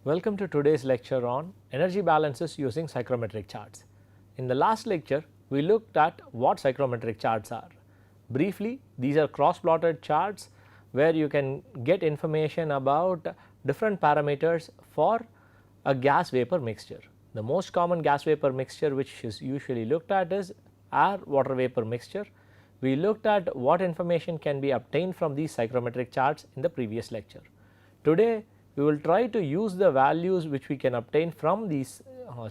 Welcome to today's lecture on energy balances using psychrometric charts. In the last lecture, we looked at what psychrometric charts are. Briefly, these are cross plotted charts where you can get information about different parameters for a gas vapor mixture. The most common gas vapor mixture which is usually looked at is air water vapor mixture. We looked at what information can be obtained from these psychrometric charts in the previous lecture. Today, we will try to use the values which we can obtain from these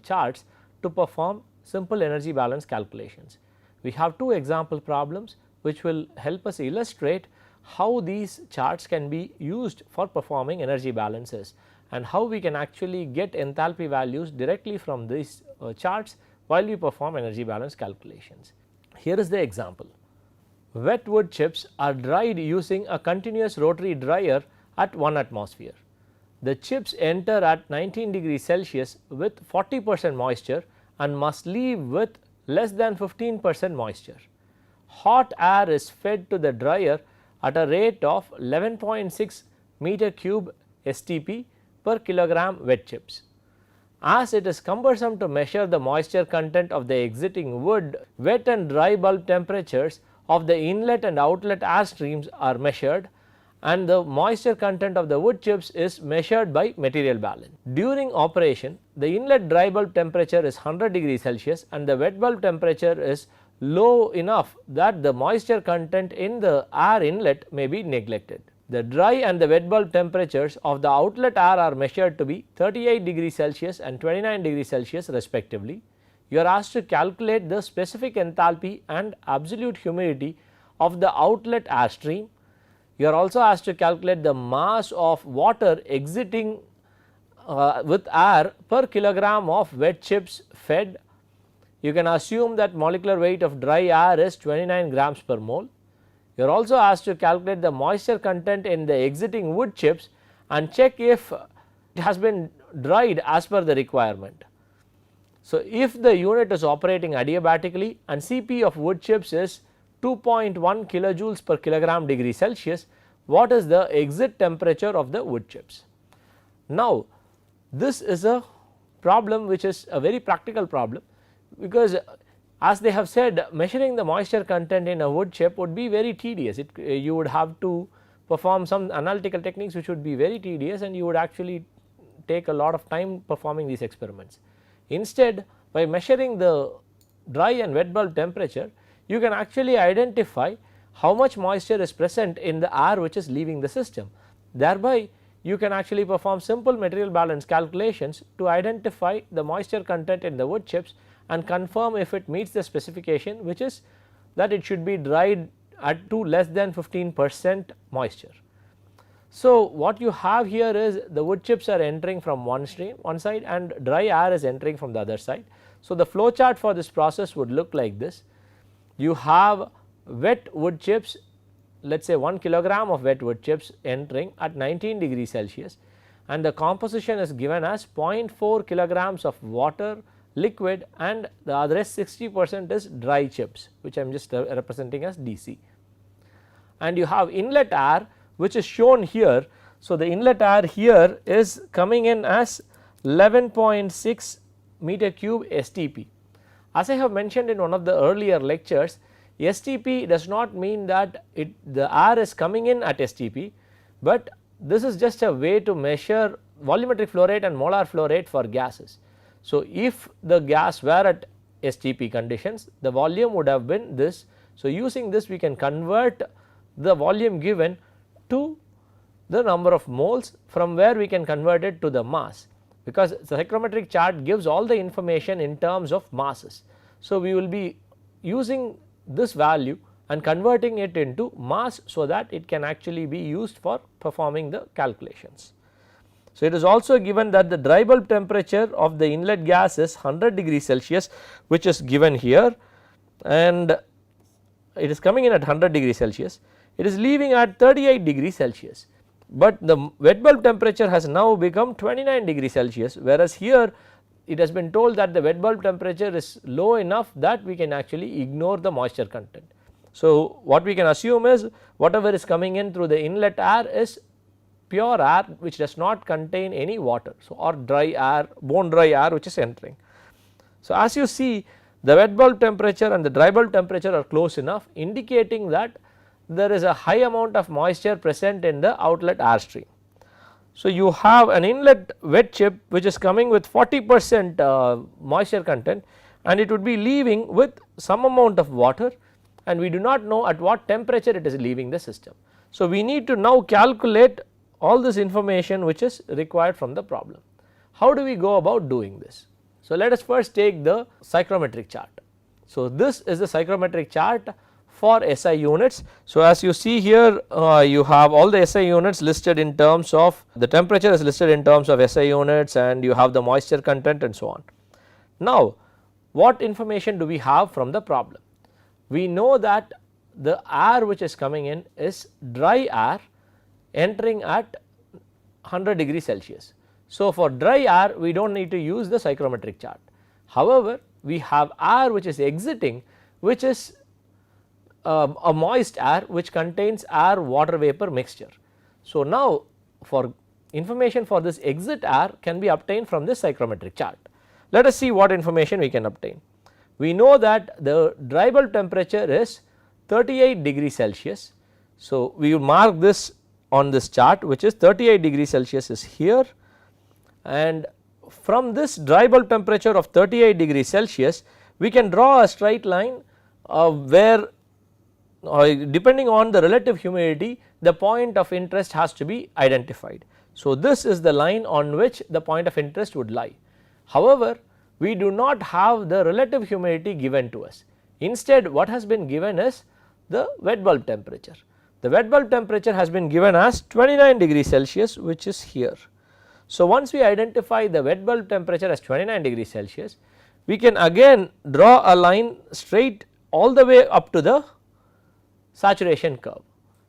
charts to perform simple energy balance calculations. We have two example problems which will help us illustrate how these charts can be used for performing energy balances and how we can actually get enthalpy values directly from these charts while we perform energy balance calculations. Here is the example. Wet wood chips are dried using a continuous rotary dryer at 1 atmosphere. The chips enter at 19 degrees Celsius with 40% moisture and must leave with less than 15% moisture. Hot air is fed to the dryer at a rate of 11.6 meter cube STP per kilogram wet chips. As it is cumbersome to measure the moisture content of the exiting wood, wet and dry bulb temperatures of the inlet and outlet air streams are measured and the moisture content of the wood chips is measured by material balance. During operation, the inlet dry bulb temperature is 100 degrees Celsius and the wet bulb temperature is low enough that the moisture content in the air inlet may be neglected. The dry and the wet bulb temperatures of the outlet air are measured to be 38 degrees Celsius and 29 degrees Celsius respectively. You are asked to calculate the specific enthalpy and absolute humidity of the outlet air stream. You are also asked to calculate the mass of water exiting with air per kilogram of wet chips fed. You can assume that molecular weight of dry air is 29 grams per mole. You are also asked to calculate the moisture content in the exiting wood chips and check if it has been dried as per the requirement. So, if the unit is operating adiabatically and Cp of wood chips is 2.1 kilojoules per kilogram degree Celsius, what is the exit temperature of the wood chips? Now, this is a problem which is a very practical problem, because as they have said, measuring the moisture content in a wood chip would be very tedious. You would have to perform some analytical techniques which would be very tedious and you would actually take a lot of time performing these experiments. Instead, by measuring the dry and wet bulb temperature, you can actually identify how much moisture is present in the air which is leaving the system. Thereby, you can actually perform simple material balance calculations to identify the moisture content in the wood chips and confirm if it meets the specification, which is that it should be dried at to less than 15% moisture. So, what you have here is the wood chips are entering from one side and dry air is entering from the other side. So, the flow chart for this process would look like this. You have wet wood chips, let us say 1 kilogram of wet wood chips entering at 19 degrees Celsius and the composition is given as 0.4 kilograms of water liquid and the other is 60% is dry chips, which I am just representing as DC. And you have inlet air which is shown here. So, the inlet air here is coming in as 11.6 meter cube STP. As I have mentioned in one of the earlier lectures, STP does not mean that the air is coming in at STP, but this is just a way to measure volumetric flow rate and molar flow rate for gases. So, if the gas were at STP conditions, the volume would have been this. So, using this we can convert the volume given to the number of moles, from where we can convert it to the mass, because the psychrometric chart gives all the information in terms of masses. So, we will be using this value and converting it into mass so that it can actually be used for performing the calculations. So, it is also given that the dry bulb temperature of the inlet gas is 100 degrees Celsius, which is given here, and it is coming in at 100 degrees Celsius. It is leaving at 38 degrees Celsius, but the wet bulb temperature has now become 29 degrees Celsius, whereas here it has been told that the wet bulb temperature is low enough that we can actually ignore the moisture content. So, what we can assume is whatever is coming in through the inlet air is pure air which does not contain any water, so or dry air, bone dry air which is entering. So as you see, the wet bulb temperature and the dry bulb temperature are close enough, indicating that there is a high amount of moisture present in the outlet air stream. So you have an inlet wet chip which is coming with 40% moisture content, and it would be leaving with some amount of water, and we do not know at what temperature it is leaving the system. So we need to now calculate all this information which is required from the problem. How do we go about doing this? So let us first take the psychrometric chart. So this is the psychrometric chart for SI units. So as you see here, you have all the SI units listed in terms of the temperature is listed in terms of SI units, and you have the moisture content and so on. Now what information do we have from the problem? We know that the air which is coming in is dry air entering at 100 degrees Celsius. So for dry air we do not need to use the psychrometric chart. However, we have air which is exiting, which is a moist air which contains air water vapor mixture. So now for information for this exit air can be obtained from this psychrometric chart. Let us see what information we can obtain. We know that the dry bulb temperature is 38 degrees Celsius. So we will mark this on this chart, which is 38 degrees Celsius is here, and from this dry bulb temperature of 38 degrees Celsius we can draw a straight line where depending on the relative humidity the point of interest has to be identified. So this is the line on which the point of interest would lie. However, we do not have the relative humidity given to us. Instead what has been given is the wet bulb temperature. The wet bulb temperature has been given as 29 degrees Celsius, which is here. So once we identify the wet bulb temperature as 29 degrees Celsius, we can again draw a line straight all the way up to the saturation curve.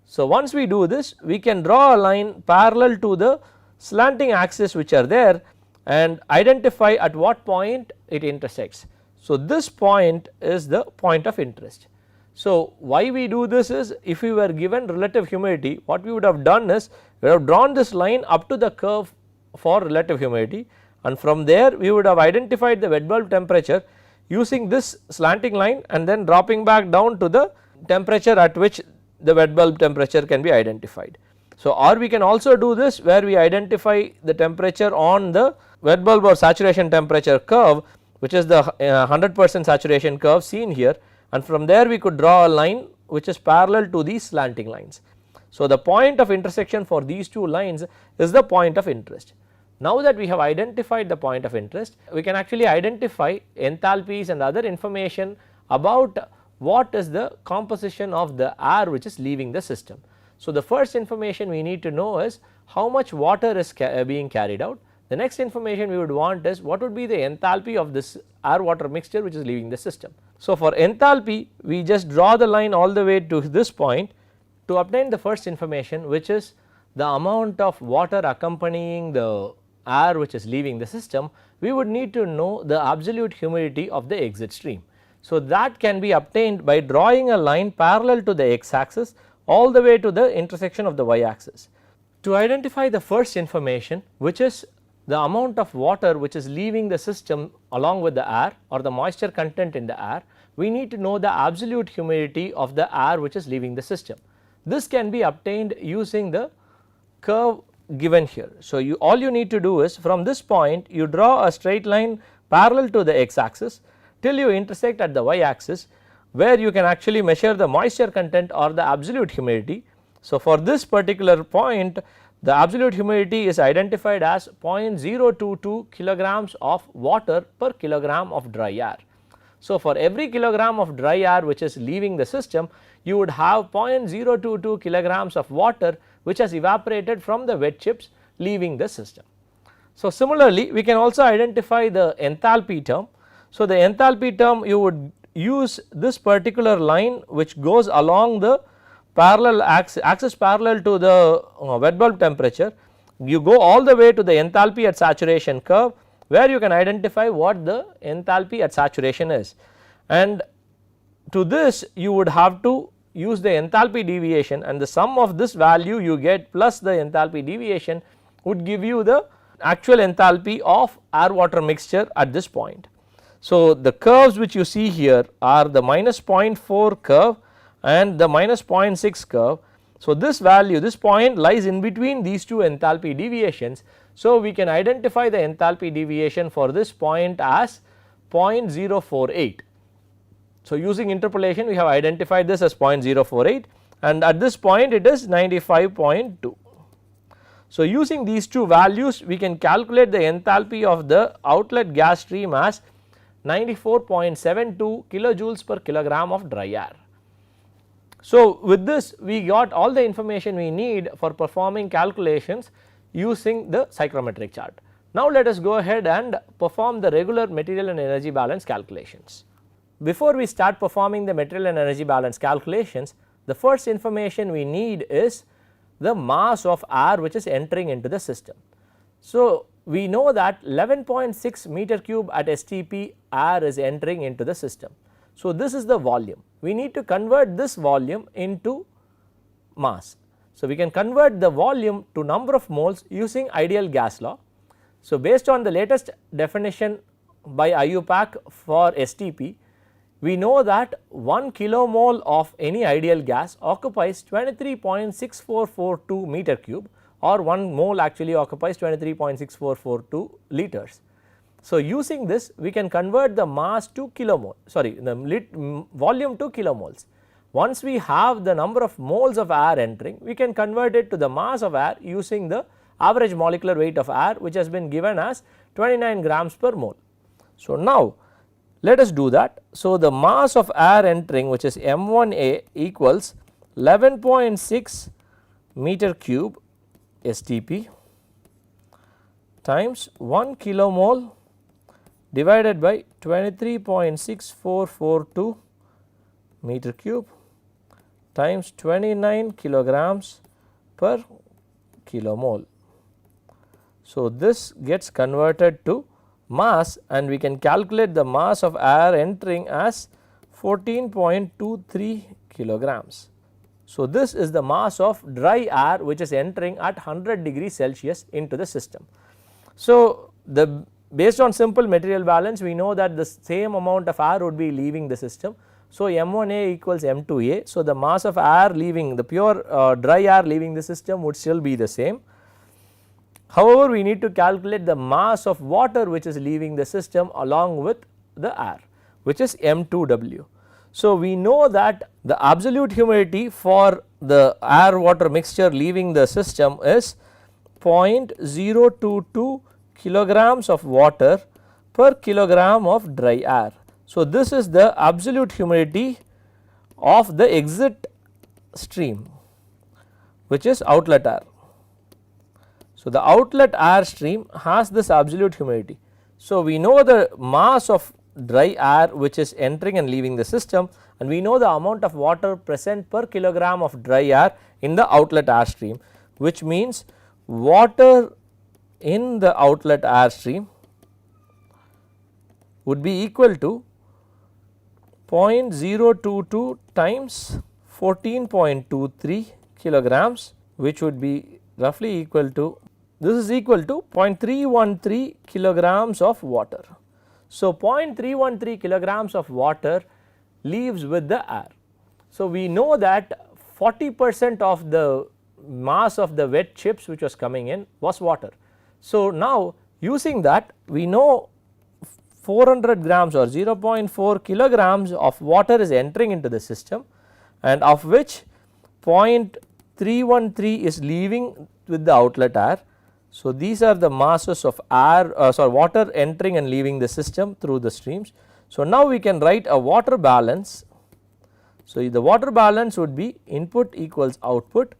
So once we do this, we can draw a line parallel to the slanting axis which are there and identify at what point it intersects. So this point is the point of interest. So why we do this is, if we were given relative humidity, what we would have done is we would have drawn this line up to the curve for relative humidity, and from there we would have identified the wet bulb temperature using this slanting line and then dropping back down to the temperature at which the wet bulb temperature can be identified. So or we can also do this where we identify the temperature on the wet bulb or saturation temperature curve, which is the 100% saturation curve seen here, and from there we could draw a line which is parallel to these slanting lines. So the point of intersection for these two lines is the point of interest. Now that we have identified the point of interest, we can actually identify enthalpies and other information about what is the composition of the air which is leaving the system. So the first information we need to know is how much water is being carried out. The next information we would want is what would be the enthalpy of this air water mixture which is leaving the system. So for enthalpy we just draw the line all the way to this point. To obtain the first information, which is the amount of water accompanying the air which is leaving the system, we would need to know the absolute humidity of the exit stream. So that can be obtained by drawing a line parallel to the x axis all the way to the intersection of the y axis. To identify the first information, which is the amount of water which is leaving the system along with the air or the moisture content in the air, we need to know the absolute humidity of the air which is leaving the system. This can be obtained using the curve given here. So all you need to do is, from this point you draw a straight line parallel to the x axis till you intersect at the y axis, where you can actually measure the moisture content or the absolute humidity. So for this particular point the absolute humidity is identified as 0.022 kilograms of water per kilogram of dry air. So for every kilogram of dry air which is leaving the system, you would have 0.022 kilograms of water which has evaporated from the wet chips leaving the system. So similarly we can also identify the enthalpy term. So the enthalpy term, you would use this particular line which goes along the parallel axis parallel to the wet bulb temperature. You go all the way to the enthalpy at saturation curve, where you can identify what the enthalpy at saturation is, and to this you would have to use the enthalpy deviation, and the sum of this value you get plus the enthalpy deviation would give you the actual enthalpy of air water mixture at this point. So, the curves which you see here are the minus 0.4 curve and the minus 0.6 curve. So, this value, this point lies in between these two enthalpy deviations. So, we can identify the enthalpy deviation for this point as 0.048. So, using interpolation we have identified this as 0.048, and at this point it is 95.2. So, using these two values we can calculate the enthalpy of the outlet gas stream as 94.72 kilojoules per kilogram of dry air. So, with this we got all the information we need for performing calculations using the psychrometric chart. Now, let us go ahead and perform the regular material and energy balance calculations. Before we start performing the material and energy balance calculations, the first information we need is the mass of air which is entering into the system. So, we know that 11.6 meter cube at STP air is entering into the system. So, this is the volume. We need to convert this volume into mass. So, we can convert the volume to number of moles using ideal gas law. So, based on the latest definition by IUPAC for STP, we know that 1 kilomole of any ideal gas occupies 23.6442 meter cube, or 1 mole actually occupies 23.6442 liters. So, using this we can convert the mass to kilomole, the volume to kilomoles. Once we have the number of moles of air entering, we can convert it to the mass of air using the average molecular weight of air, which has been given as 29 grams per mole. So, now let us do that. So, the mass of air entering, which is M1A, equals 11.6 meter cube STP times 1 kilomole divided by 23.6442 meter cube times 29 kilograms per kilomole. So, this gets converted to mass, and we can calculate the mass of air entering as 14.23 kilograms. So, this is the mass of dry air which is entering at 100 degrees Celsius into the system. So, based on simple material balance, we know that the same amount of air would be leaving the system. So, M1A equals M2A. So, the mass of air leaving, the pure dry air leaving the system would still be the same. However, we need to calculate the mass of water which is leaving the system along with the air, which is M2W. So, we know that the absolute humidity for the air water mixture leaving the system is 0.022 kilograms of water per kilogram of dry air. So, this is the absolute humidity of the exit stream, which is outlet air. So, the outlet air stream has this absolute humidity. So, we know the mass of dry air which is entering and leaving the system, and we know the amount of water present per kilogram of dry air in the outlet air stream, which means water in the outlet air stream would be equal to 0.022 times 14.23 kilograms, which would be roughly equal to, this is equal to 0.313 kilograms of water. So, 0.313 kilograms of water leaves with the air. So, we know that 40% of the mass of the wet chips which was coming in was water. So, now using that we know 400 grams or 0.4 kilograms of water is entering into the system, and of which 0.313 is leaving with the outlet air. So, these are the masses of air water entering and leaving the system through the streams. So, now we can write a water balance. So, the water balance would be input equals output.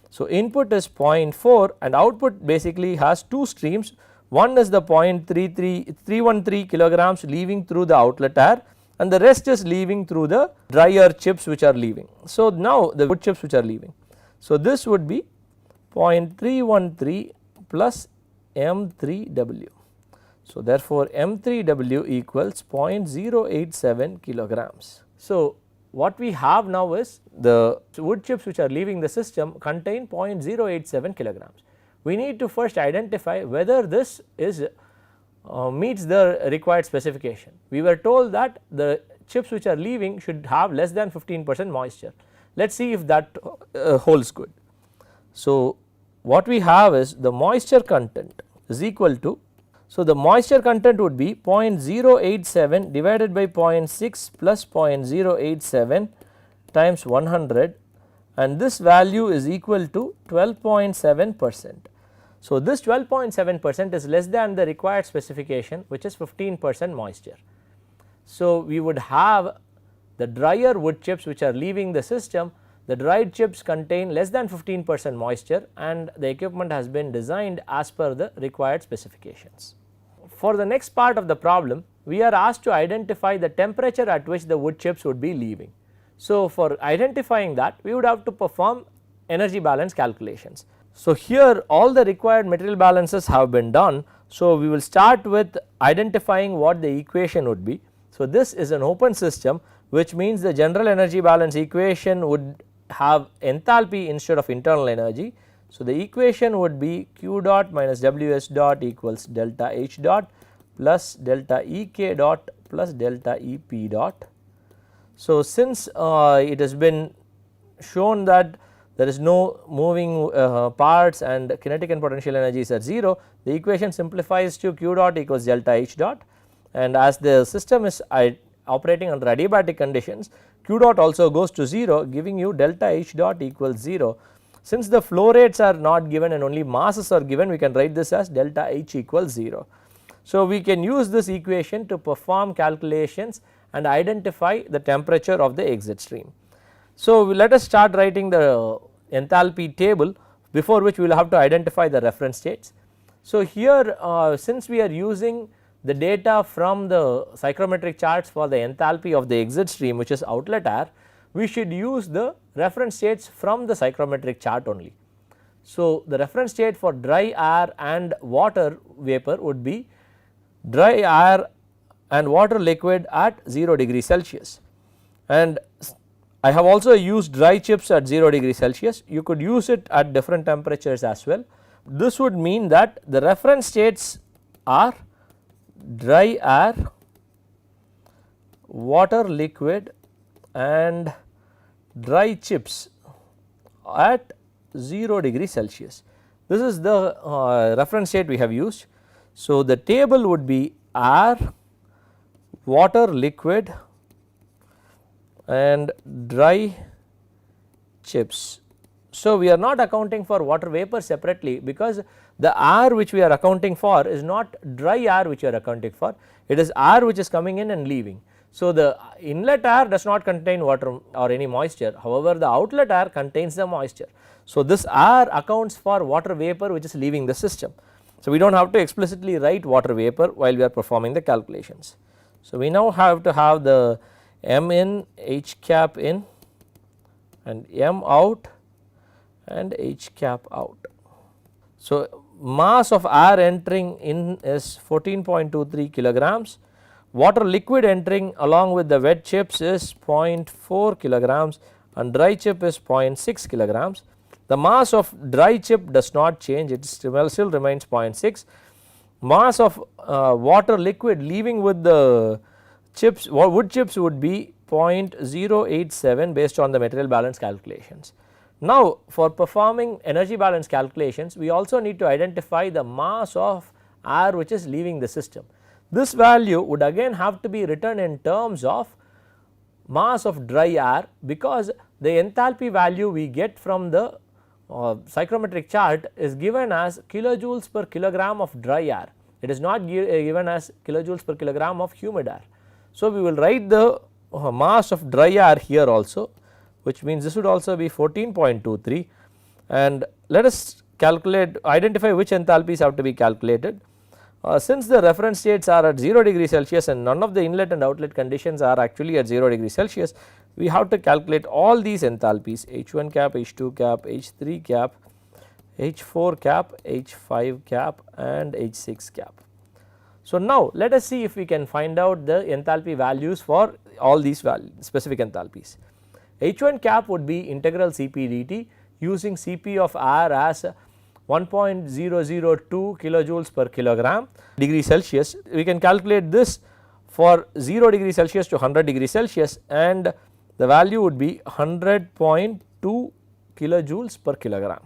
So, input is 0.4 and output basically has two streams. One is the 0.313 kilograms leaving through the outlet air, and the rest is leaving through the drier chips which are leaving. So, now the wood chips which are leaving. So, this would be 0.313 plus M3W. So, therefore, M3W equals 0.087 kilograms. So, what we have now is the wood chips which are leaving the system contain 0.087 kilograms. We need to first identify whether this is meets the required specification. We were told that the chips which are leaving should have less than 15% moisture. Let us see if that holds good. So, what we have is the moisture content is equal to, so the moisture content would be 0.087 divided by 0.6 plus 0.087 times 100, and this value is equal to 12.7%. So, this 12.7% is less than the required specification, which is 15% moisture. So, we would have the drier wood chips which are leaving the system. The dried chips contain less than 15% moisture, and the equipment has been designed as per the required specifications. For the next part of the problem, we are asked to identify the temperature at which the wood chips would be leaving. So, for identifying that, we would have to perform energy balance calculations. So, here all the required material balances have been done. So, we will start with identifying what the equation would be. So, this is an open system, which means the general energy balance equation would have enthalpy instead of internal energy. So, the equation would be Q dot minus Ws dot equals delta H dot plus delta Ek dot plus delta Ep dot. So, since it has been shown that there is no moving parts and kinetic and potential energies are 0, the equation simplifies to Q dot equals delta H dot, and as the system is operating under adiabatic conditions, Q dot also goes to 0, giving you delta H dot equals 0. Since the flow rates are not given and only masses are given, we can write this as delta H equals 0. So, we can use this equation to perform calculations and identify the temperature of the exit stream. So, let us start writing the enthalpy table, before which we will have to identify the reference states. So, here since we are using the data from the psychrometric charts for the enthalpy of the exit stream, which is outlet air, we should use the reference states from the psychrometric chart only. So, the reference state for dry air and water vapor would be dry air and water liquid at 0 degree Celsius, and I have also used dry chips at 0 degree Celsius. You could use it at different temperatures as well. This would mean that the reference states are dry air, water liquid and dry chips at 0 degree Celsius. This is the reference state we have used. So, the table would be air, water liquid and dry chips. So, we are not accounting for water vapor separately, because the air which we are accounting for is not dry air which we are accounting for, it is air which is coming in and leaving. So, the inlet air does not contain water or any moisture, however, the outlet air contains the moisture. So, this air accounts for water vapor which is leaving the system. So, we do not have to explicitly write water vapor while we are performing the calculations. So, we now have to have the M in, H cap in and M out and H cap out. So, mass of air entering in is 14.23 kilograms, water liquid entering along with the wet chips is 0.4 kilograms and dry chip is 0.6 kilograms. The mass of dry chip does not change, it still remains 0.6. Mass of water liquid leaving with the chips, wood chips would be 0.087 based on the material balance calculations. Now, for performing energy balance calculations, we also need to identify the mass of air which is leaving the system. This value would again have to be written in terms of mass of dry air, because the enthalpy value we get from the psychrometric chart is given as kilojoules per kilogram of dry air, it is not given as kilojoules per kilogram of humid air. So, we will write the mass of dry air here also, which means this would also be 14.23, and let us identify which enthalpies have to be calculated. Since the reference states are at 0 degree Celsius and none of the inlet and outlet conditions are actually at 0 degree Celsius, we have to calculate all these enthalpies H1 cap, H2 cap, H3 cap, H4 cap, H5 cap and H6 cap. So, now let us see if we can find out the enthalpy values for all these specific enthalpies. H1 cap would be integral Cp dt using Cp of air as 1.002 kilojoules per kilogram degree Celsius. We can calculate this for 0 degree Celsius to 100 degree Celsius, and the value would be 100.2 kilojoules per kilogram.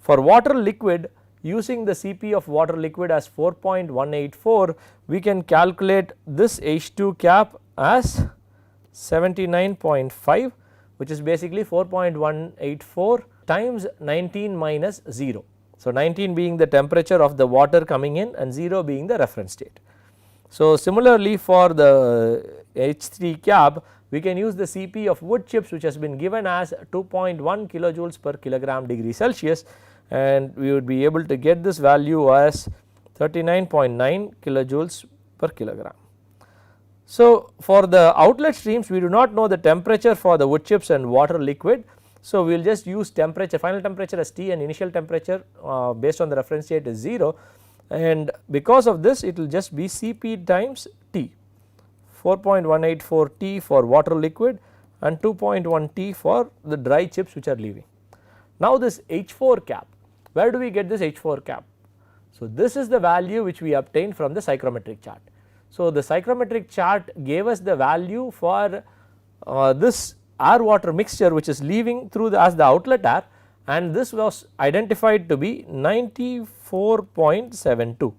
For water liquid, using the Cp of water liquid as 4.184, we can calculate this H2 cap as 79.5, which is basically 4.184 times 19 minus 0. So, 19 being the temperature of the water coming in and 0 being the reference state. So, similarly for the H3 cap, we can use the Cp of wood chips, which has been given as 2.1 kilojoules per kilogram degree Celsius, and we would be able to get this value as 39.9 kilojoules per kilogram. So, for the outlet streams, we do not know the temperature for the wood chips and water liquid. So, we will just use temperature, final temperature as T, and initial temperature based on the reference state is 0, and because of this it will just be Cp times T, 4.184 T for water liquid and 2.1 T for the dry chips which are leaving. Now, this H4 cap, where do we get this H4 cap? So, this is the value which we obtained from the psychrometric chart. So, the psychrometric chart gave us the value for this air water mixture which is leaving through as the outlet air, and this was identified to be 94.72.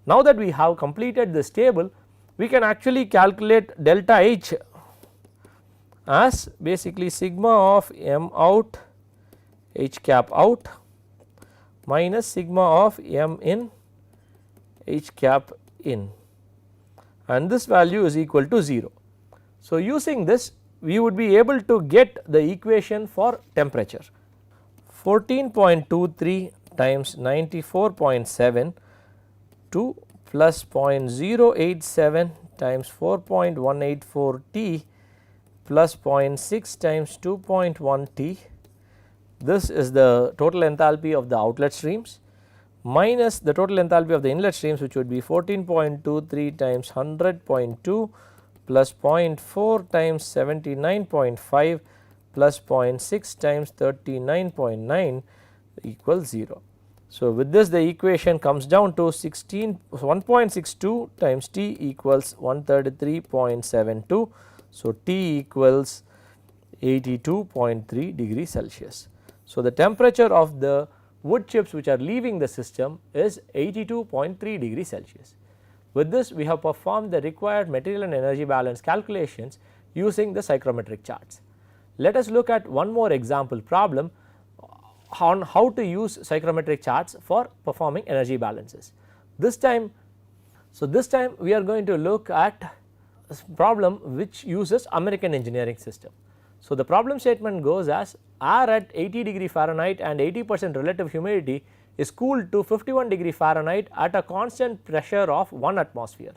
Now that we have completed this table, we can actually calculate delta H as basically sigma of m out H cap out minus sigma of m in H cap in, and this value is equal to 0. So, using this we would be able to get the equation for temperature. 14.23 times 94.72 plus 0.087 times 4.184 T plus 0.6 times 2.1 T, this is the total enthalpy of the outlet streams, minus the total enthalpy of the inlet streams, which would be 14.23 times 100.2 plus 0.4 times 79.5 plus 0.6 times 39.9 equals 0. So, with this the equation comes down to 1.62 times T equals 133.72. So, T equals 82.3 degree Celsius. So, the temperature of the wood chips which are leaving the system is 82.3 degree Celsius. With this we have performed the required material and energy balance calculations using the psychrometric charts. Let us look at one more example problem on how to use psychrometric charts for performing energy balances. This time we are going to look at a problem which uses American engineering system. So, the problem statement goes as air at 80 degree Fahrenheit and 80% relative humidity is cooled to 51 degree Fahrenheit at a constant pressure of 1 atmosphere.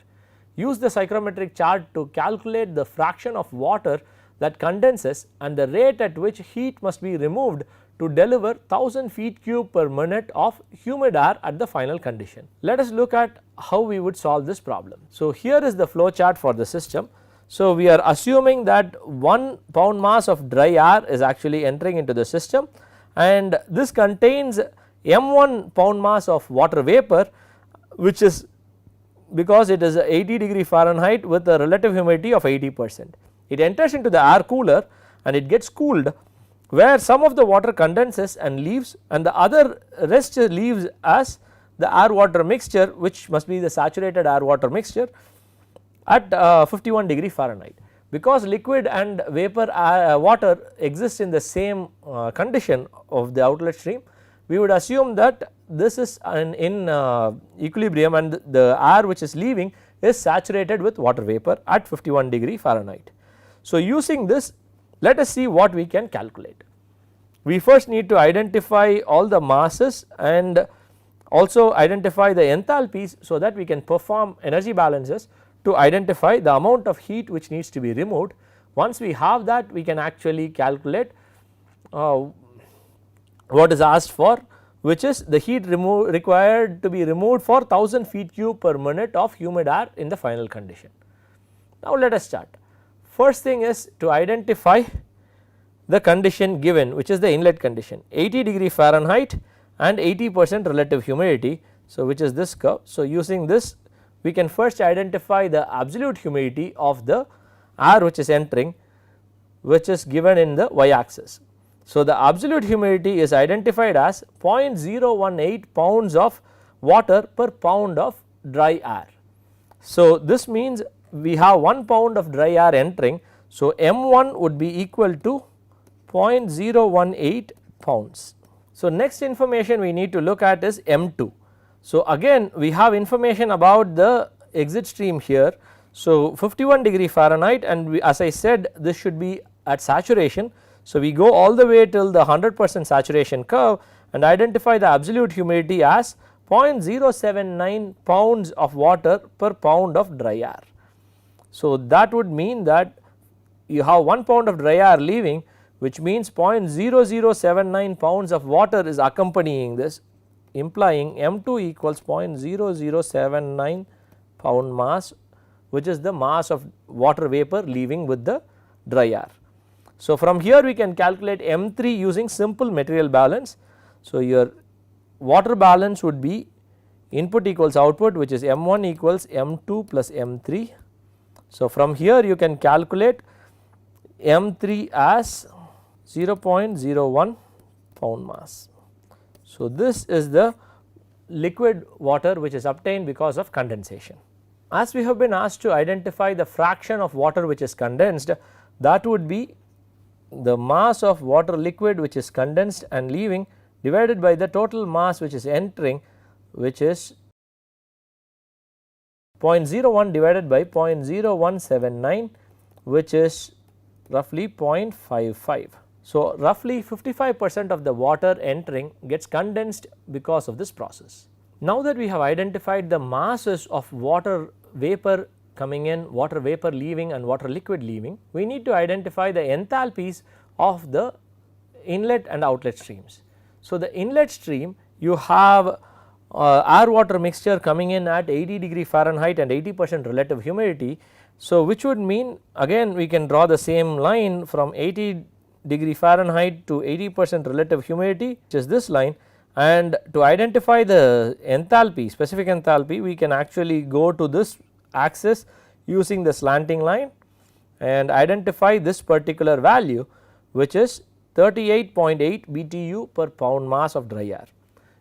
Use the psychrometric chart to calculate the fraction of water that condenses and the rate at which heat must be removed to deliver 1000 feet cube per minute of humid air at the final condition. Let us look at how we would solve this problem. So, here is the flow chart for the system. So, we are assuming that 1 pound mass of dry air is actually entering into the system, and this contains m1 pound mass of water vapor, which is because it is 80 degree Fahrenheit with a relative humidity of 80%. It enters into the air cooler and it gets cooled, where some of the water condenses and leaves, and the other rest leaves as the air water mixture, which must be the saturated air water mixture at 51 degree Fahrenheit. Because liquid and vapor water exist in the same condition of the outlet stream, we would assume that this is in equilibrium and the air which is leaving is saturated with water vapor at 51 degree Fahrenheit. So, using this, let us see what we can calculate. We first need to identify all the masses and also identify the enthalpies, so that we can perform energy balances to identify the amount of heat which needs to be removed. Once we have that, we can actually calculate what is asked for which is the heat required to be removed for 1000 feet cube per minute of humid air in the final condition. Now let us start. First thing is to identify the condition given, which is the inlet condition, 80° Fahrenheit and 80% relative humidity. So which is this curve. So using this we can first identify the absolute humidity of the air which is entering, which is given in the y axis. So the absolute humidity is identified as 0.018 pounds of water per pound of dry air. So this means we have 1 pound of dry air entering, so M1 would be equal to 0.018 pounds. So next information we need to look at is M2. So again we have information about the exit stream here. So 51° Fahrenheit, and as I said this should be at saturation. So we go all the way till the 100% saturation curve and identify the absolute humidity as 0.079 pounds of water per pound of dry air. So that would mean that you have 1 pound of dry air leaving, which means 0.0079 pounds of water is accompanying this, implying M2 equals 0.0079 pound mass, which is the mass of water vapor leaving with the dry air. So from here we can calculate M3 using simple material balance. So your water balance would be input equals output, which is M1 equals M2 plus M3. So from here you can calculate M3 as 0.01 pound mass. So this is the liquid water which is obtained because of condensation. As we have been asked to identify the fraction of water which is condensed, that would be the mass of water liquid which is condensed and leaving divided by the total mass which is entering, which is 0.01 divided by 0.0179, which is roughly 0.55. So roughly 55% of the water entering gets condensed because of this process. Now that we have identified the masses of water vapor coming in, water vapor leaving and water liquid leaving, we need to identify the enthalpies of the inlet and outlet streams. So the inlet stream, you have air water mixture coming in at 80° Fahrenheit and 80% relative humidity. So which would mean, again we can draw the same line from 80° Fahrenheit to 80% relative humidity, which is this line, and to identify the enthalpy, specific enthalpy, we can actually go to this axis using the slanting line and identify this particular value, which is 38.8 BTU per pound mass of dry air.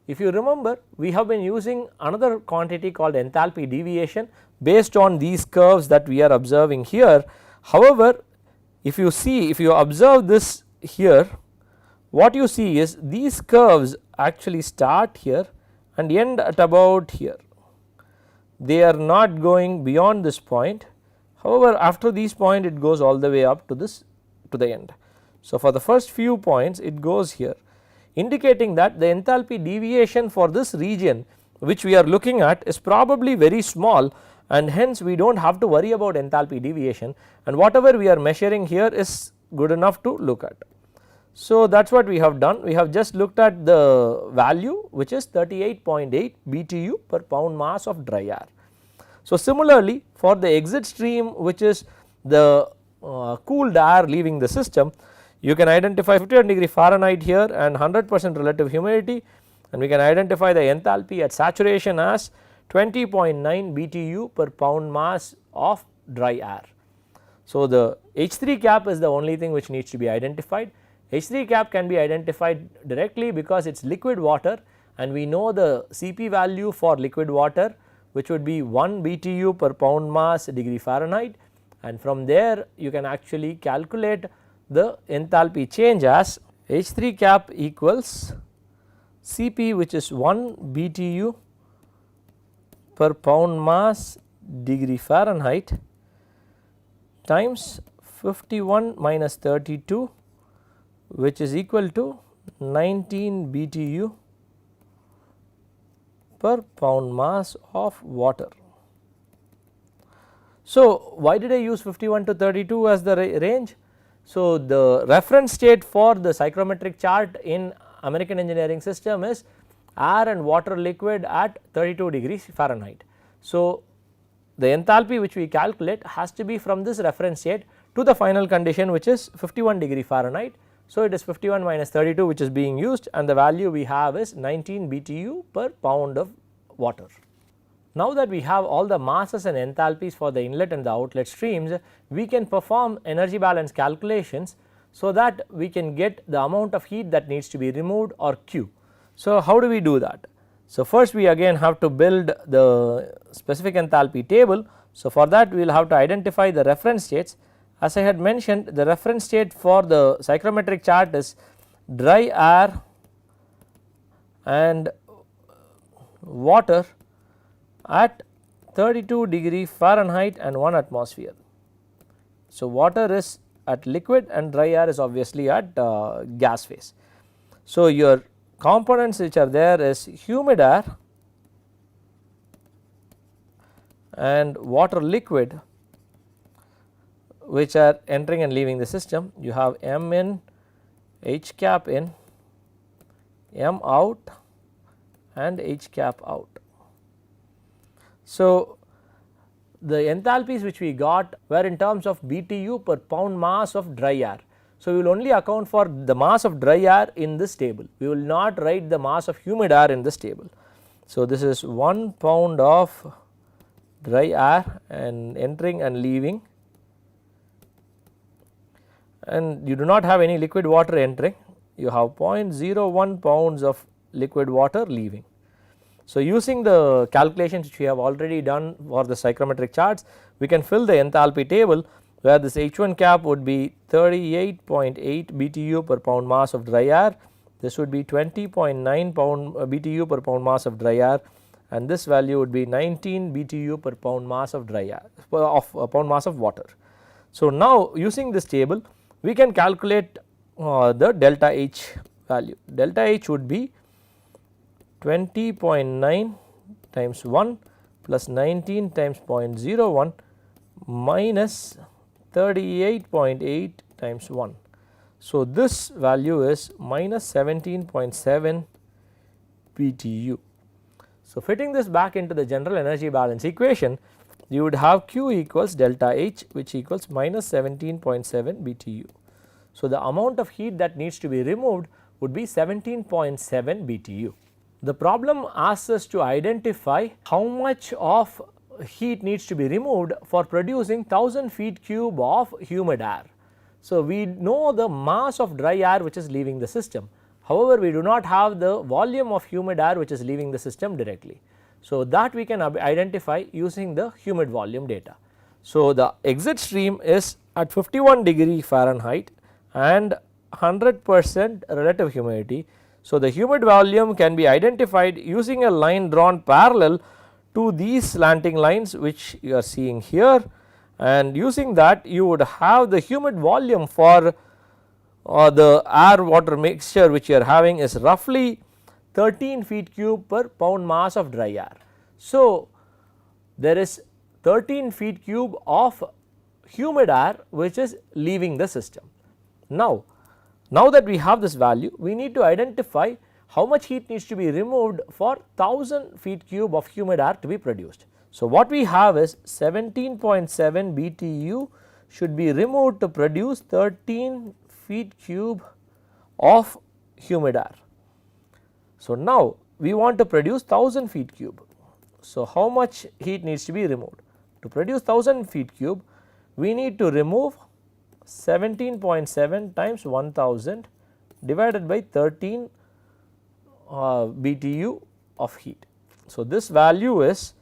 If you remember, we have been using another quantity called enthalpy deviation based on these curves that we are observing here. However, if you observe this here, what you see is these curves actually start here and end at about here. They are not going beyond this point. However, after this point it goes all the way up to the end. So for the first few points it goes here, indicating that the enthalpy deviation for this region which we are looking at is probably very small, and hence we do not have to worry about enthalpy deviation, and whatever we are measuring here is good enough to look at. So that is what we have done. We have just looked at the value, which is 38.8 BTU per pound mass of dry air. So similarly for the exit stream, which is the cooled air leaving the system, you can identify 51° Fahrenheit here and 100% relative humidity, and we can identify the enthalpy at saturation as 20.9 BTU per pound mass of dry air. So the H3 cap is the only thing which needs to be identified. H3 cap can be identified directly because it is liquid water, and we know the Cp value for liquid water, which would be 1 BTU per pound mass degree Fahrenheit, and from there you can actually calculate the enthalpy change as H3 cap equals Cp, which is 1 BTU per pound mass degree Fahrenheit times 51 minus 32, which is equal to 19 BTU per pound mass of water. So why did I use 51 to 32 as the range? So the reference state for the psychrometric chart in American engineering system is air and water liquid at 32 degrees Fahrenheit. So, the enthalpy which we calculate has to be from this reference state to the final condition, which is 51 degree Fahrenheit. So, it is 51 minus 32 which is being used, and the value we have is 19 BTU per pound of water. Now that we have all the masses and enthalpies for the inlet and the outlet streams, we can perform energy balance calculations so that we can get the amount of heat that needs to be removed, or Q. So, how do we do that? So, first we again have to build the specific enthalpy table. So, for that we will have to identify the reference states. As I had mentioned, the reference state for the psychrometric chart is dry air and water at 32 degree Fahrenheit and 1 atmosphere. So, water is at liquid and dry air is obviously at gas phase. So, your components which are there is humid air and water liquid which are entering and leaving the system. You have M in, H cap in, M out and H cap out. So, the enthalpies which we got were in terms of BTU per pound mass of dry air. So, we will only account for the mass of dry air in this table, we will not write the mass of humid air in this table. So, this is 1 pound of dry air and entering and leaving, and you do not have any liquid water entering, you have 0.01 pounds of liquid water leaving. So, using the calculations which we have already done for the psychrometric charts, we can fill the enthalpy table where this H1 cap would be 38.8 BTU per pound mass of dry air, this would be 20.9 pound BTU per pound mass of dry air, and this value would be 19 BTU per pound mass of dry air pound mass of water. So, now using this table we can calculate the delta H value. Delta H would be 20.9 times 1 plus 19 times 0.01 minus 38.8 times 1. So, this value is minus 17.7 BTU. So, fitting this back into the general energy balance equation, you would have Q equals delta H, which equals minus 17.7 BTU. So, the amount of heat that needs to be removed would be 17.7 BTU. The problem asks us to identify how much of heat needs to be removed for producing 1000 feet cube of humid air. So, we know the mass of dry air which is leaving the system, however, we do not have the volume of humid air which is leaving the system directly. So, that we can identify using the humid volume data. So, the exit stream is at 51 degree Fahrenheit and 100% relative humidity. So, the humid volume can be identified using a line drawn parallel to these slanting lines which you are seeing here, and using that you would have the humid volume for the air water mixture which you are having is roughly 13 feet cube per pound mass of dry air. So, there is 13 feet cube of humid air which is leaving the system. Now that we have this value, we need to identify how much heat needs to be removed for 1000 feet cube of humid air to be produced. So, what we have is 17.7 BTU should be removed to produce 13 feet cube of humid air. So, now we want to produce 1000 feet cube. So, how much heat needs to be removed? To produce 1000 feet cube, we need to remove 17.7 times 1000 divided by 13 BTU of heat. So, this value is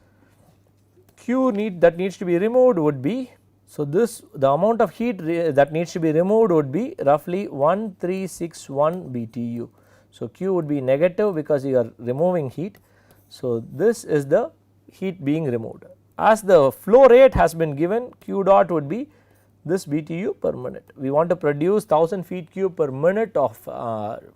Q that needs to be removed would be, so this the amount of heat that needs to be removed would be roughly 1361 BTU. So, Q would be negative because you are removing heat. So, this is the heat being removed. As the flow rate has been given, Q dot would be this BTU per minute. We want to produce 1000 feet cube per minute of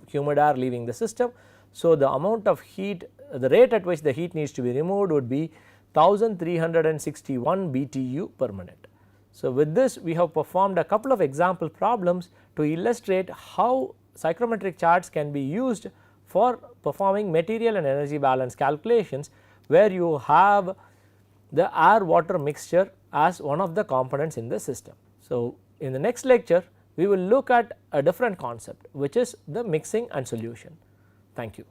humid air leaving the system. So, the amount of heat, the rate at which the heat needs to be removed would be 1361 BTU per minute. So, with this we have performed a couple of example problems to illustrate how psychrometric charts can be used for performing material and energy balance calculations, where you have the air water mixture as one of the components in the system. So, in the next lecture we will look at a different concept, which is the mixing and solution. Thank you.